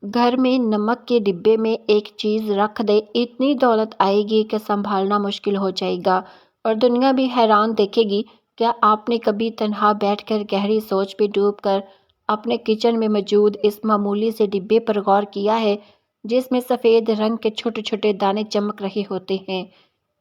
گھر میں نمک کے ڈبے میں ایک چیز رکھ دے، اتنی دولت آئے گی کہ سنبھالنا مشکل ہو جائے گا اور دنیا بھی حیران دیکھے گی۔ کیا آپ نے کبھی تنہا بیٹھ کر گہری سوچ میں ڈوب کر اپنے کچن میں موجود اس معمولی سے ڈبے پر غور کیا ہے، جس میں سفید رنگ کے چھوٹے چھوٹے دانے چمک رہے ہوتے ہیں؟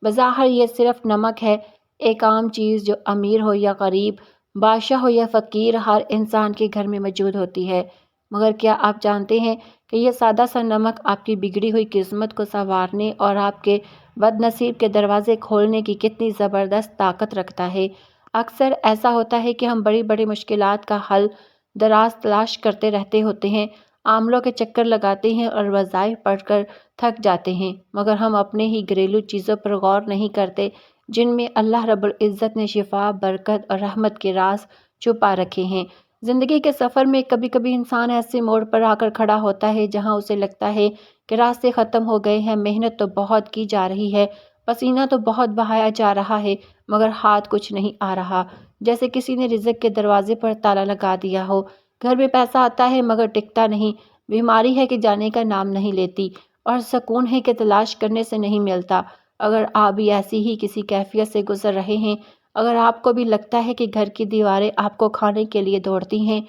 بظاہر یہ صرف نمک ہے، ایک عام چیز جو امیر ہو یا غریب، بادشاہ ہو یا فقیر، ہر انسان کے گھر میں موجود ہوتی ہے۔ مگر کیا آپ جانتے ہیں کہ یہ سادہ سا نمک آپ کی بگڑی ہوئی قسمت کو سنوارنے اور آپ کے بد نصیب کے دروازے کھولنے کی کتنی زبردست طاقت رکھتا ہے؟ اکثر ایسا ہوتا ہے کہ ہم بڑی بڑی مشکلات کا حل دراز تلاش کرتے رہتے ہوتے ہیں، عاملوں کے چکر لگاتے ہیں اور وظائف پڑھ کر تھک جاتے ہیں، مگر ہم اپنے ہی گھریلو چیزوں پر غور نہیں کرتے جن میں اللہ رب العزت نے شفا، برکت اور رحمت کے راز چھپا رکھے ہیں۔ زندگی کے سفر میں کبھی کبھی انسان ایسے موڑ پر آ کر کھڑا ہوتا ہے جہاں اسے لگتا ہے کہ راستے ختم ہو گئے ہیں، محنت تو بہت کی جا رہی ہے، پسینہ تو بہت بہایا جا رہا ہے، مگر ہاتھ کچھ نہیں آ رہا، جیسے کسی نے رزق کے دروازے پر تالا لگا دیا ہو۔ گھر میں پیسہ آتا ہے مگر ٹکتا نہیں، بیماری ہے کہ جانے کا نام نہیں لیتی، اور سکون ہے کہ تلاش کرنے سے نہیں ملتا۔ اگر آپ بھی ایسی ہی کسی کیفیت سے گزر رہے ہیں، اگر آپ کو بھی لگتا ہے کہ گھر کی دیواریں آپ کو کھانے کے لیے دوڑتی ہیں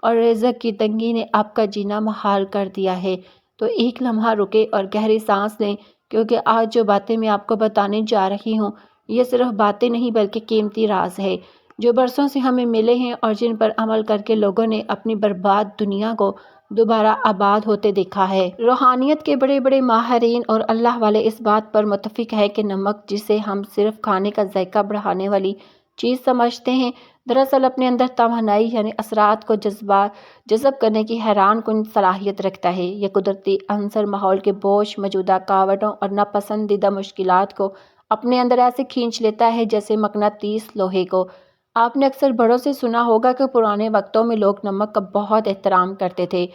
اور رزق کی تنگی نے آپ کا جینا محال کر دیا ہے، تو ایک لمحہ رکے اور گہری سانس لیں، کیونکہ آج جو باتیں میں آپ کو بتانے جا رہی ہوں، یہ صرف باتیں نہیں بلکہ قیمتی راز ہے، جو برسوں سے ہمیں ملے ہیں اور جن پر عمل کر کے لوگوں نے اپنی برباد دنیا کو دوبارہ آباد ہوتے دیکھا ہے۔ روحانیت کے بڑے بڑے ماہرین اور اللہ والے اس بات پر متفق ہیں کہ نمک، جسے ہم صرف کھانے کا ذائقہ بڑھانے والی چیز سمجھتے ہیں، دراصل اپنے اندر توانائی یعنی اثرات کو جذب کرنے کی حیران کن صلاحیت رکھتا ہے۔ یہ قدرتی عنصر ماحول کے بوجھ، موجودہ کاوٹوں اور ناپسندیدہ مشکلات کو اپنے اندر ایسے کھینچ لیتا ہے جیسے مقناطیس لوہے کو۔ آپ نے اکثر بڑوں سے سنا ہوگا کہ پرانے وقتوں میں لوگ نمک کا بہت احترام کرتے تھے،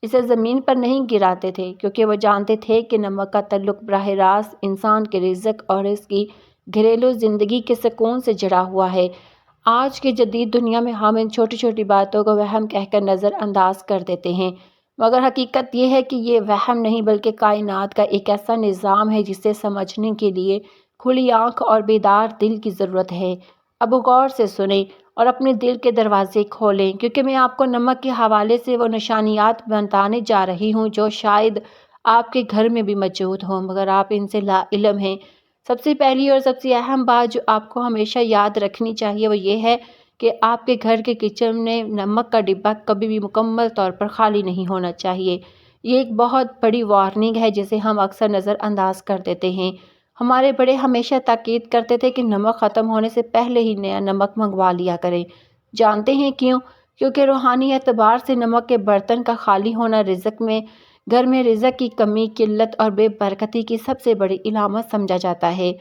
اسے زمین پر نہیں گراتے تھے، کیونکہ وہ جانتے تھے کہ نمک کا تعلق براہ راست انسان کے رزق اور اس کی گھریلو زندگی کے سکون سے جڑا ہوا ہے۔ آج کی جدید دنیا میں ہم ان چھوٹی چھوٹی باتوں کو وہم کہہ کر نظر انداز کر دیتے ہیں، مگر حقیقت یہ ہے کہ یہ وہم نہیں بلکہ کائنات کا ایک ایسا نظام ہے جسے سمجھنے کے لیے کھلی آنکھ اور بیدار دل کی ضرورت ہے۔ اب غور سے سنیں اور اپنے دل کے دروازے کھولیں، کیونکہ میں آپ کو نمک کے حوالے سے وہ نشانیات بتانے جا رہی ہوں جو شاید آپ کے گھر میں بھی موجود ہوں مگر آپ ان سے لا علم ہیں۔ سب سے پہلی اور سب سے اہم بات جو آپ کو ہمیشہ یاد رکھنی چاہیے وہ یہ ہے کہ آپ کے گھر کے کچن میں نمک کا ڈبہ کبھی بھی مکمل طور پر خالی نہیں ہونا چاہیے۔ یہ ایک بہت بڑی وارننگ ہے جسے ہم اکثر نظر انداز کر دیتے ہیں۔ ہمارے بڑے ہمیشہ تاکید کرتے تھے کہ نمک ختم ہونے سے پہلے ہی نیا نمک منگوا لیا کریں۔ جانتے ہیں کیوں؟ کیونکہ روحانی اعتبار سے نمک کے برتن کا خالی ہونا گھر میں رزق کی کمی، قلت اور بے برکتی کی سب سے بڑی علامت سمجھا جاتا ہے۔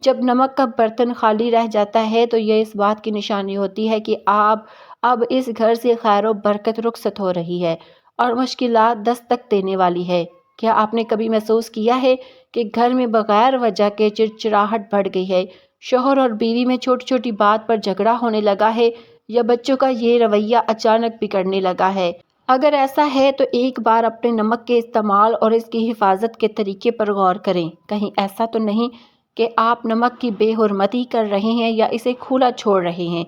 جب نمک کا برتن خالی رہ جاتا ہے تو یہ اس بات کی نشانی ہوتی ہے کہ اب اس گھر سے خیر و برکت رخصت ہو رہی ہے اور مشکلات دستک دینے والی ہے۔ کیا آپ نے کبھی محسوس کیا ہے کہ گھر میں بغیر وجہ کے چڑچڑاہٹ بڑھ گئی ہے، شوہر اور بیوی میں چھوٹی چھوٹی بات پر جھگڑا ہونے لگا ہے یا بچوں کا یہ رویہ اچانک بگڑنے لگا ہے؟ اگر ایسا ہے تو ایک بار اپنے نمک کے استعمال اور اس کی حفاظت کے طریقے پر غور کریں۔ کہیں ایسا تو نہیں کہ آپ نمک کی بے حرمتی کر رہے ہیں یا اسے کھلا چھوڑ رہے ہیں؟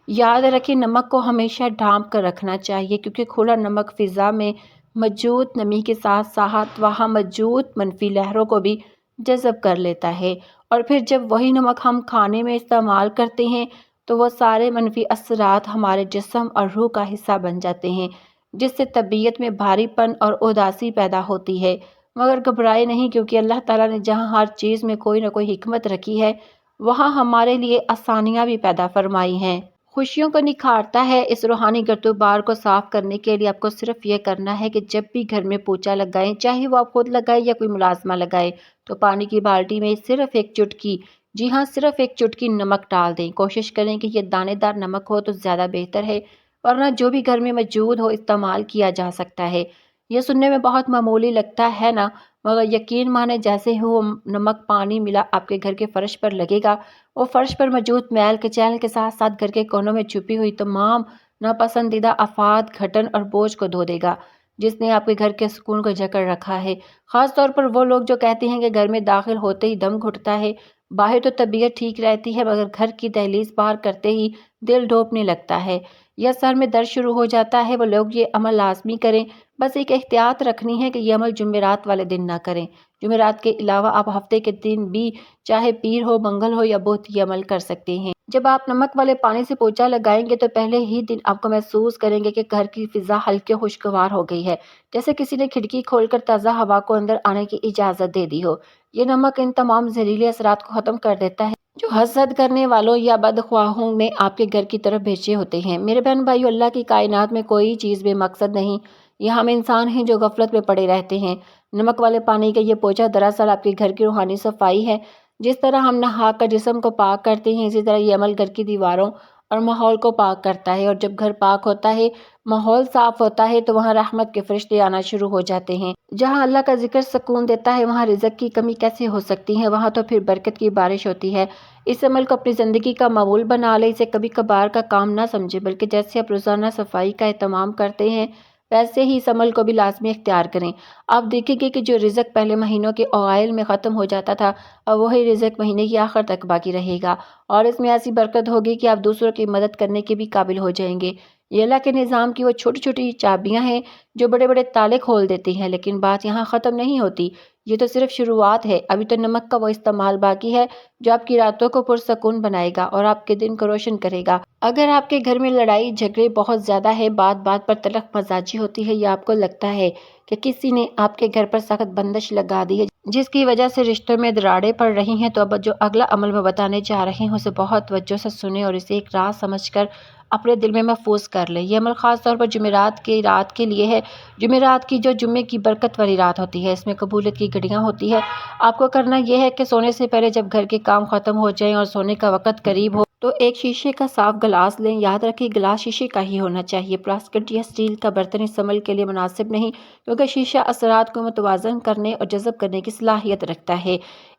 یاد رکھیں، نمک کو ہمیشہ ڈھانپ کر رکھنا چاہیے، کیونکہ کھلا نمک فضا میں موجود نمی کے ساتھ ساتھ وہاں موجود منفی لہروں کو بھی جذب کر لیتا ہے، اور پھر جب وہی نمک ہم کھانے میں استعمال کرتے ہیں تو وہ سارے منفی اثرات ہمارے جسم اور روح کا حصہ بن جاتے ہیں، جس سے طبیعت میں بھاری پن اور اداسی پیدا ہوتی ہے۔ مگر گھبرائے نہیں، کیونکہ اللہ تعالیٰ نے جہاں ہر چیز میں کوئی نہ کوئی حکمت رکھی ہے وہاں ہمارے لیے آسانیاں بھی پیدا فرمائی ہیں۔ خوشیوں کو نکھارتا ہے۔ اس روحانی گردوبار کو صاف کرنے کے لیے آپ کو صرف یہ کرنا ہے کہ جب بھی گھر میں پوچھا لگائیں، چاہے وہ آپ خود لگائیں یا کوئی ملازمہ لگائے، تو پانی کی بالٹی میں صرف ایک چٹکی، جی ہاں صرف ایک چٹکی نمک ڈال دیں۔ کوشش کریں کہ یہ دانے دار نمک ہو تو زیادہ بہتر ہے، ورنہ جو بھی گھر میں موجود ہو استعمال کیا جا سکتا ہے۔ یہ سننے میں بہت معمولی لگتا ہے نا، مگر یقین مانیں جیسے ہی وہ نمک پانی ملا آپ کے گھر کے فرش پر لگے گا، وہ فرش پر موجود میل کچیل کے ساتھ ساتھ گھر کے کونوں میں چھپی ہوئی تمام ناپسندیدہ آفات، گھٹن اور بوجھ کو دھو دے گا۔ جس نے آپ کے گھر کے سکون کو جکڑ رکھا ہے۔ خاص طور پر وہ لوگ جو کہتے ہیں کہ گھر میں داخل ہوتے ہی دم گھٹتا ہے، باہر تو طبیعت ٹھیک رہتی ہے مگر گھر کی دہلیز پار کرتے ہی دل ڈھونپنے لگتا ہے یا سر میں درد شروع ہو جاتا ہے، وہ لوگ یہ عمل لازمی کریں۔ بس ایک احتیاط رکھنی ہے کہ یہ عمل جمعرات والے دن نہ کریں۔ جمعرات کے علاوہ آپ ہفتے کے دن بھی چاہے پیر ہو، منگل ہو یا بدھ یہ عمل کر سکتے ہیں۔ جب آپ نمک والے پانی سے پوچھا لگائیں گے تو پہلے ہی دن آپ کو محسوس کریں گے کہ گھر کی فضا ہلکے خوشگوار ہو گئی ہے، جیسے کسی نے کھڑکی کھول کر تازہ ہوا کو اندر آنے کی اجازت دے دی ہو۔ یہ نمک ان تمام زہریلے اثرات کو ختم کر دیتا ہے جو حسد کرنے والوں یا بدخواہوں نے آپ کے گھر کی طرف بھیجے ہوتے ہیں۔ میرے بہن بھائیو، اللہ کی کائنات میں کوئی چیز بے مقصد نہیں، یہ ہم انسان ہیں جو غفلت میں پڑے رہتے ہیں۔ نمک والے پانی کا یہ پوچھا دراصل آپ کے گھر کی روحانی صفائی ہے۔ جس طرح ہم نہا کر جسم کو پاک کرتے ہیں، اسی طرح یہ عمل گھر کی دیواروں اور ماحول کو پاک کرتا ہے، اور جب گھر پاک ہوتا ہے، ماحول صاف ہوتا ہے تو وہاں رحمت کے فرشتے آنا شروع ہو جاتے ہیں۔ جہاں اللہ کا ذکر سکون دیتا ہے وہاں رزق کی کمی کیسے ہو سکتی ہے؟ وہاں تو پھر برکت کی بارش ہوتی ہے۔ اس عمل کو اپنی زندگی کا معمول بنا لیں، اسے کبھی کبھار کا کام نہ سمجھیں، بلکہ جیسے آپ روزانہ صفائی کا اہتمام کرتے ہیں ویسے ہی اس عمل کو بھی لازمی اختیار کریں۔ آپ دیکھیں گے کہ جو رزق پہلے مہینوں کے اوائل میں ختم ہو جاتا تھا، اب وہی رزق مہینے کی آخر تک باقی رہے گا، اور اس میں ایسی برکت ہوگی کہ آپ دوسروں کی مدد کرنے کے بھی قابل ہو جائیں گے۔ یہ اللہ کے نظام کی وہ چھوٹی چھوٹی چابیاں ہیں جو بڑے بڑے تالے کھول دیتی ہیں، لیکن بات یہاں ختم نہیں ہوتی۔ یہ تو صرف شروعات ہے، ابھی تو نمک کا وہ استعمال باقی ہے جو آپ کی راتوں کو پرسکون بنائے گا اور آپ کے دن کو روشن کرے گا۔ اگر آپ کے گھر میں لڑائی جھگڑے بہت زیادہ ہے، بات بات پر تلخ مزاجی ہوتی ہے، یا آپ کو لگتا ہے کہ کسی نے آپ کے گھر پر سخت بندش لگا دی ہے جس کی وجہ سے رشتوں میں دراڑیں پڑ رہی ہیں، تو اب جو اگلا عمل میں بتانے جا رہے ہیں اسے بہت توجہ سے سنیں اور اسے ایک راز سمجھ کر اپنے دل میں محفوظ کر لیں۔ یہ عمل خاص طور پر جمعرات کی رات کے لیے ہے۔ جمعرات کی جو جمعے کی برکت والی رات ہوتی ہے، اس میں قبولیت کی گھڑیاں ہوتی ہے۔ آپ کو کرنا یہ ہے کہ سونے سے پہلے جب گھر کے کام ختم ہو جائیں اور سونے کا وقت قریب ہو تو ایک شیشے کا صاف گلاس لیں۔ یاد رکھیں گلاس شیشے کا ہی ہونا چاہیے، پلاسٹک یا اسٹیل کا برتن اس عمل کے لیے مناسب نہیں، کیونکہ شیشہ اثرات کو متوازن کرنے اور جذب کرنے کی صلاحیت رکھتا ہے۔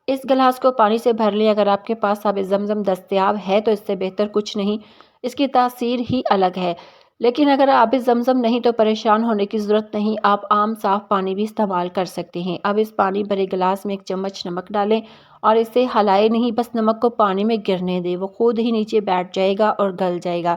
اس گلاس کو پانی سے بھر لیں۔ اگر آپ کے پاس آب زمزم دستیاب ہے تو اس سے بہتر کچھ نہیں، اس کی تاثیر ہی الگ ہے، لیکن اگر آب زمزم نہیں تو پریشان ہونے کی ضرورت نہیں، آپ عام صاف پانی بھی استعمال کر سکتے ہیں۔ اب اس پانی بھرے گلاس میں ایک چمچ نمک ڈالیں اور اسے ہلائے نہیں، بس نمک کو پانی میں گرنے دیں، وہ خود ہی نیچے بیٹھ جائے گا اور گل جائے گا۔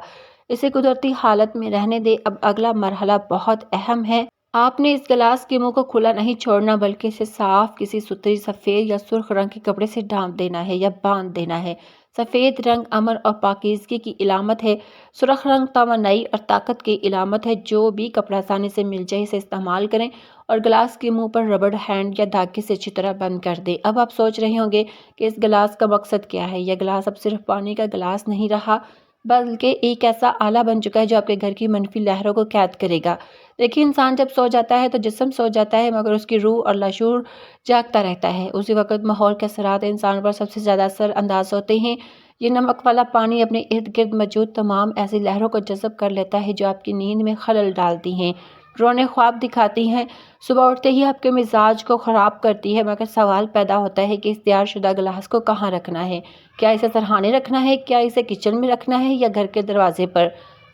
اسے قدرتی حالت میں رہنے دیں۔ اب اگلا مرحلہ بہت اہم ہے۔ آپ نے اس گلاس کے منہ کو کھلا نہیں چھوڑنا، بلکہ اسے صاف کسی ستھری سفید یا سرخ رنگ کے کپڑے سے ڈھانپ دینا ہے یا باندھ دینا ہے۔ سفید رنگ امن اور پاکیزگی کی علامت ہے، سرخ رنگ توانائی اور طاقت کی علامت ہے۔ جو بھی کپڑا آسانی سے مل جائے اسے استعمال کریں اور گلاس کے منہ پر ربڑ ہینڈ یا دھاگے سے اچھی طرح بند کر دیں۔ اب آپ سوچ رہے ہوں گے کہ اس گلاس کا مقصد کیا ہے؟ یہ گلاس اب صرف پانی کا گلاس نہیں رہا، بلکہ ایک ایسا آلہ بن چکا ہے جو آپ کے گھر کی منفی لہروں کو قید کرے گا۔ دیکھیے، انسان جب سو جاتا ہے تو جسم سو جاتا ہے، مگر اس کی روح اور لاشعور جاگتا رہتا ہے۔ اسی وقت ماحول کے اثرات انسان پر سب سے زیادہ اثر انداز ہوتے ہیں۔ یہ نمک والا پانی اپنے ارد گرد موجود تمام ایسی لہروں کو جذب کر لیتا ہے جو آپ کی نیند میں خلل ڈالتی ہیں، ڈراؤنے خواب دکھاتی ہیں، صبح اٹھتے ہی آپ کے مزاج کو خراب کرتی ہے۔ مگر سوال پیدا ہوتا ہے کہ اس تیار شدہ گلاس کو کہاں رکھنا ہے؟ کیا اسے سرہانے رکھنا ہے؟ کیا اسے کچن میں رکھنا ہے یا گھر کے دروازے پر؟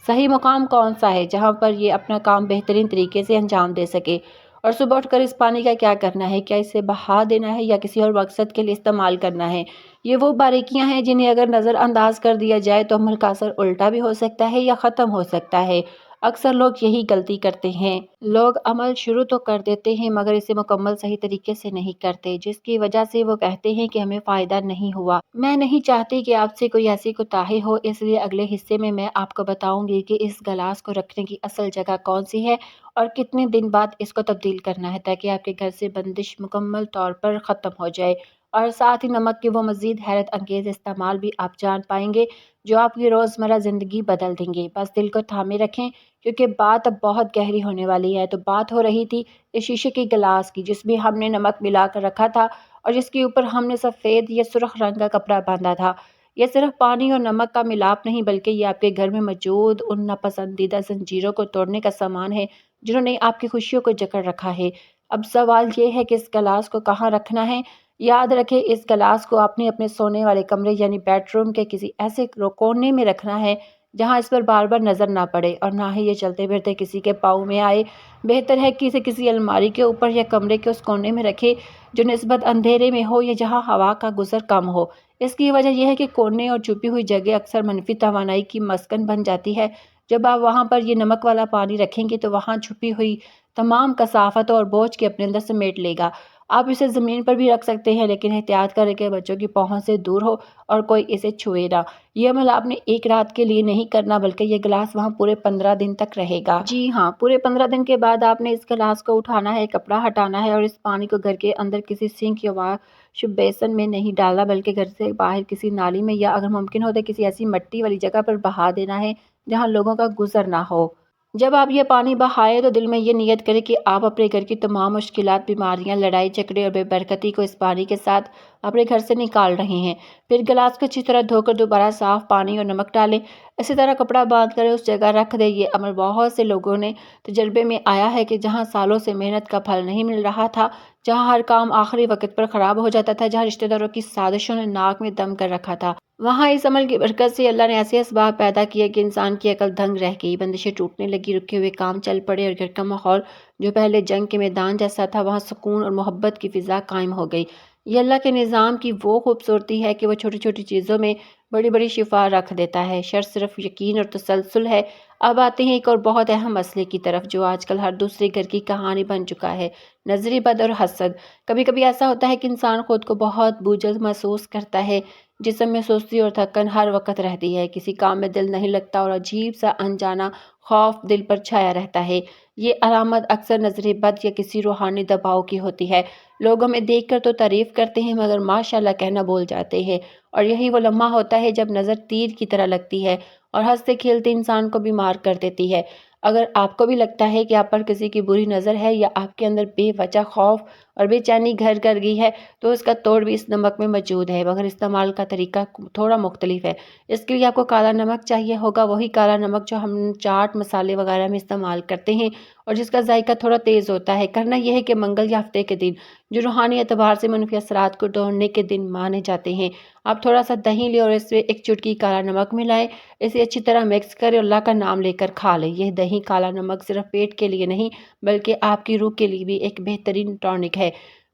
صحیح مقام کون سا ہے جہاں پر یہ اپنا کام بہترین طریقے سے انجام دے سکے؟ اور صبح اٹھ کر اس پانی کا کیا کرنا ہے؟ کیا اسے بہا دینا ہے یا کسی اور مقصد کے لیے استعمال کرنا ہے؟ یہ وہ باریکیاں ہیں جنہیں اگر نظر انداز کر دیا جائے تو عمل کا اثر الٹا بھی ہو سکتا ہے یا ختم ہو سکتا ہے۔ اکثر لوگ یہی غلطی کرتے ہیں، لوگ عمل شروع تو کر دیتے ہیں مگر اسے مکمل صحیح طریقے سے نہیں کرتے، جس کی وجہ سے وہ کہتے ہیں کہ ہمیں فائدہ نہیں ہوا۔ میں نہیں چاہتی کہ آپ سے کوئی ایسی کوتاہی ہو، اس لیے اگلے حصے میں آپ کو بتاؤں گی کہ اس گلاس کو رکھنے کی اصل جگہ کون سی ہے اور کتنے دن بعد اس کو تبدیل کرنا ہے، تاکہ آپ کے گھر سے بندش مکمل طور پر ختم ہو جائے، اور ساتھ ہی نمک کے وہ مزید حیرت انگیز استعمال بھی آپ جان پائیں گے جو آپ کی روزمرہ زندگی بدل دیں گے۔ بس دل کو تھامے رکھیں کیونکہ بات اب بہت گہری ہونے والی ہے۔ تو بات ہو رہی تھی اس شیشے کے گلاس کی جس میں ہم نے نمک ملا کر رکھا تھا اور جس کے اوپر ہم نے سفید یا سرخ رنگ کا کپڑا باندھا تھا۔ یہ صرف پانی اور نمک کا ملاپ نہیں، بلکہ یہ آپ کے گھر میں موجود ان ناپسندیدہ زنجیروں کو توڑنے کا سامان ہے جنہوں نے آپ کی خوشیوں کو جکڑ رکھا ہے۔ اب سوال یہ ہے کہ اس گلاس کو کہاں رکھنا ہے؟ یاد رکھیں، اس گلاس کو آپ نے اپنے سونے والے کمرے یعنی بیڈ روم کے کسی ایسے کونے میں رکھنا ہے جہاں اس پر بار بار نظر نہ پڑے اور نہ ہی یہ چلتے پھرتے کسی کے پاؤں میں آئے۔ بہتر ہے کہ اسے کسی الماری کے اوپر یا کمرے کے اس کونے میں رکھے جو نسبت اندھیرے میں ہو یا جہاں ہوا کا گزر کم ہو۔ اس کی وجہ یہ ہے کہ کونے اور چھپی ہوئی جگہ اکثر منفی توانائی کی مسکن بن جاتی ہے۔ جب آپ وہاں پر یہ نمک والا پانی رکھیں گے تو وہاں چھپی ہوئی تمام کثافت اور بوجھ کے اپنے اندر سمیٹ لے گا۔ آپ اسے زمین پر بھی رکھ سکتے ہیں، لیکن احتیاط کریں کہ بچوں کی پہنچ سے دور ہو اور کوئی اسے چھوئے نہ۔ یہ عمل آپ نے ایک رات کے لیے نہیں کرنا، بلکہ یہ گلاس وہاں پورے 15 دن تک رہے گا۔ جی ہاں، پورے 15 دن کے بعد آپ نے اس گلاس کو اٹھانا ہے، کپڑا ہٹانا ہے اور اس پانی کو گھر کے اندر کسی سنک یا واش بیسن میں نہیں ڈالنا، بلکہ گھر سے باہر کسی نالی میں یا اگر ممکن ہو تو کسی ایسی مٹی والی جگہ پر بہا دینا ہے جہاں لوگوں کا گزر نہ ہو۔ جب آپ یہ پانی بہائیں تو دل میں یہ نیت کریں کہ آپ اپنے گھر کی تمام مشکلات، بیماریاں، لڑائی جھگڑے اور بے برکتی کو اس پانی کے ساتھ اپنے گھر سے نکال رہے ہیں۔ پھر گلاس کو اچھی طرح دھو کر دوبارہ صاف پانی اور نمک ڈالیں، اسی طرح کپڑا باندھ کر اس جگہ رکھ دیں۔ یہ عمل بہت سے لوگوں نے تجربے میں آیا ہے کہ جہاں سالوں سے محنت کا پھل نہیں مل رہا تھا، جہاں ہر کام آخری وقت پر خراب ہو جاتا تھا، جہاں رشتہ داروں کی سازشوں نے ناک میں دم کر رکھا تھا، وہاں اس عمل کی برکت سے اللہ نے ایسے اسباب پیدا کیے کہ انسان کی عقل دنگ رہ گئی، بندشیں ٹوٹنے لگی، رکے ہوئے کام چل پڑے اور گھر کا ماحول جو پہلے جنگ کے میدان جیسا تھا وہاں سکون اور محبت کی فضا قائم ہو گئی۔ یہ اللہ کے نظام کی وہ خوبصورتی ہے کہ وہ چھوٹی چھوٹی چیزوں میں بڑی بڑی شفا رکھ دیتا ہے۔ شرط صرف یقین اور تسلسل ہے۔ اب آتے ہیں ایک اور بہت اہم مسئلے کی طرف جو آج کل ہر دوسرے گھر کی کہانی بن چکا ہے، نظری بد اور حسد۔ کبھی کبھی ایسا ہوتا ہے کہ انسان خود کو بہت بوجھل محسوس کرتا ہے، جسم میں سستی اور تھکن ہر وقت رہتی ہے، کسی کام میں دل نہیں لگتا اور عجیب سا انجانا خوف دل پر چھایا رہتا ہے۔ یہ علامت اکثر نظر بد یا کسی روحانی دباؤ کی ہوتی ہے۔ لوگ ہمیں دیکھ کر تو تعریف کرتے ہیں مگر ماشاءاللہ کہنا بھول جاتے ہیں، اور یہی وہ لمحہ ہوتا ہے جب نظر تیر کی طرح لگتی ہے اور ہنستے کھیلتے انسان کو بیمار کر دیتی ہے۔ اگر آپ کو بھی لگتا ہے کہ آپ پر کسی کی بری نظر ہے یا آپ کے اندر بے وجہ خوف اور بے چینی گھر کر گئی ہے تو اس کا توڑ بھی اس نمک میں موجود ہے، مگر استعمال کا طریقہ تھوڑا مختلف ہے۔ اس کے لیے آپ کو کالا نمک چاہیے ہوگا، وہی کالا نمک جو ہم چاٹ مسالے وغیرہ میں استعمال کرتے ہیں اور جس کا ذائقہ تھوڑا تیز ہوتا ہے۔ کرنا یہ ہے کہ منگل یا ہفتے کے دن جو روحانی اعتبار سے منفی اثرات کو توڑنے کے دن مانے جاتے ہیں، آپ تھوڑا سا دہی لیں اور اس میں ایک چٹکی کالا نمک ملائیں، اسے اچھی طرح مکس کریں اور اللہ کا نام لے کر کھا لیں۔ یہ دہی کالا نمک صرف پیٹ کے لیے نہیں بلکہ آپ کی روح کے لیے بھی ایک بہترین ٹانک ہے۔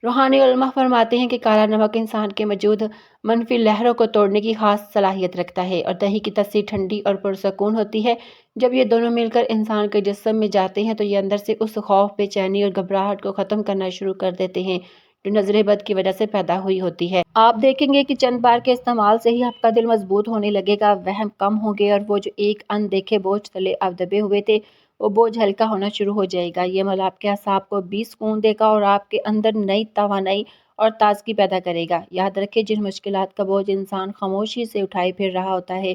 روحانی علماء فرماتے ہیں کہ کالا نمک انسان کے موجود منفی لہروں کو توڑنے کی خاص صلاحیت رکھتا ہے اور دہی کی تسیر ٹھنڈی اور پرسکون ہوتی ہے۔ جب یہ دونوں مل کر انسان کے جسم میں جاتے ہیں تو یہ اندر سے اس خوف، بے چینی اور گھبراہٹ کو ختم کرنا شروع کر دیتے ہیں جو نظر بد کی وجہ سے پیدا ہوئی ہوتی ہے۔ آپ دیکھیں گے کہ چند بار کے استعمال سے ہی آپ کا دل مضبوط ہونے لگے گا، وہم کم ہوں گے اور وہ جو ایک ان دیکھے بوجھ تلے آپ دبے ہوئے تھے وہ بوجھ ہلکا ہونا شروع ہو جائے گا۔ یہ عمل آپ کے اعصاب کو بھی سکون دے گا اور آپ کے اندر نئی توانائی اور تازگی پیدا کرے گا۔ یاد رکھیں جن مشکلات کا بوجھ انسان خاموشی سے اٹھائے پھر رہا ہوتا ہے،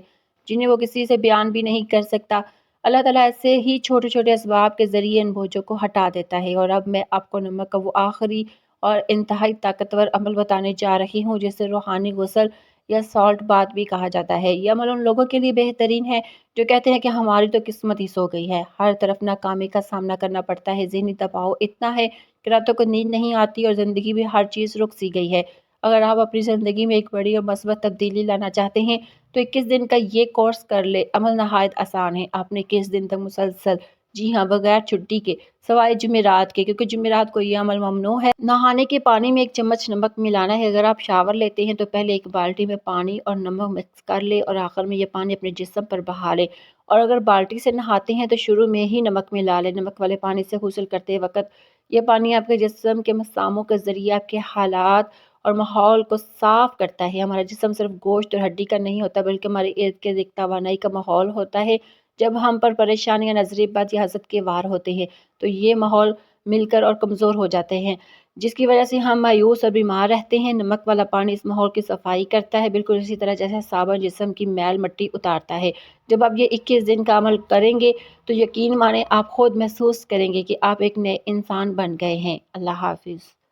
جنہیں وہ کسی سے بیان بھی نہیں کر سکتا، اللہ تعالیٰ ایسے ہی چھوٹے چھوٹے اسباب کے ذریعے ان بوجھوں کو ہٹا دیتا ہے۔ اور اب میں آپ کو نمک کا وہ آخری اور انتہائی طاقتور عمل بتانے جا رہی ہوں جسے روحانی غسل یا سالٹ بات بھی کہا جاتا ہے۔ یہ عمل ان لوگوں کے لیے بہترین ہے جو کہتے ہیں کہ ہماری تو قسمت ہی سو گئی ہے، ہر طرف ناکامی کا سامنا کرنا پڑتا ہے، ذہنی دباؤ اتنا ہے کہ راتوں کو نیند نہیں آتی اور زندگی بھی ہر چیز رک سی گئی ہے۔ اگر آپ اپنی زندگی میں ایک بڑی اور مثبت تبدیلی لانا چاہتے ہیں تو 21 دن کا یہ کورس کر لے۔ عمل نہایت آسان ہے، آپ نے 21 دن تک مسلسل، جی ہاں بغیر چھٹی کے، سوائے جمعرات کے کیونکہ جمعرات کو یہ عمل ممنوع ہے، نہانے کے پانی میں 1 چمچ نمک ملانا ہے۔ اگر آپ شاور لیتے ہیں تو پہلے ایک بالٹی میں پانی اور نمک مکس کر لیں اور آخر میں یہ پانی اپنے جسم پر بہا لیں، اور اگر بالٹی سے نہاتے ہیں تو شروع میں ہی نمک ملا لیں۔ نمک والے پانی سے غسل کرتے وقت یہ پانی آپ کے جسم کے مساموں کے ذریعے آپ کے حالات اور ماحول کو صاف کرتا ہے۔ ہمارا جسم صرف گوشت اور ہڈی کا نہیں ہوتا بلکہ ہمارے ارد گرد ایک توانائی کا ماحول ہوتا ہے۔ جب ہم پر پریشانیاں، نظر بد یا حسد کے وار ہوتے ہیں تو یہ ماحول مل کر اور کمزور ہو جاتے ہیں جس کی وجہ سے ہم مایوس اور بیمار رہتے ہیں۔ نمک والا پانی اس ماحول کی صفائی کرتا ہے، بالکل اسی طرح جیسے صابن جسم کی میل مٹی اتارتا ہے۔ جب آپ یہ 21 دن کا عمل کریں گے تو یقین مانیں آپ خود محسوس کریں گے کہ آپ ایک نئے انسان بن گئے ہیں۔ اللہ حافظ۔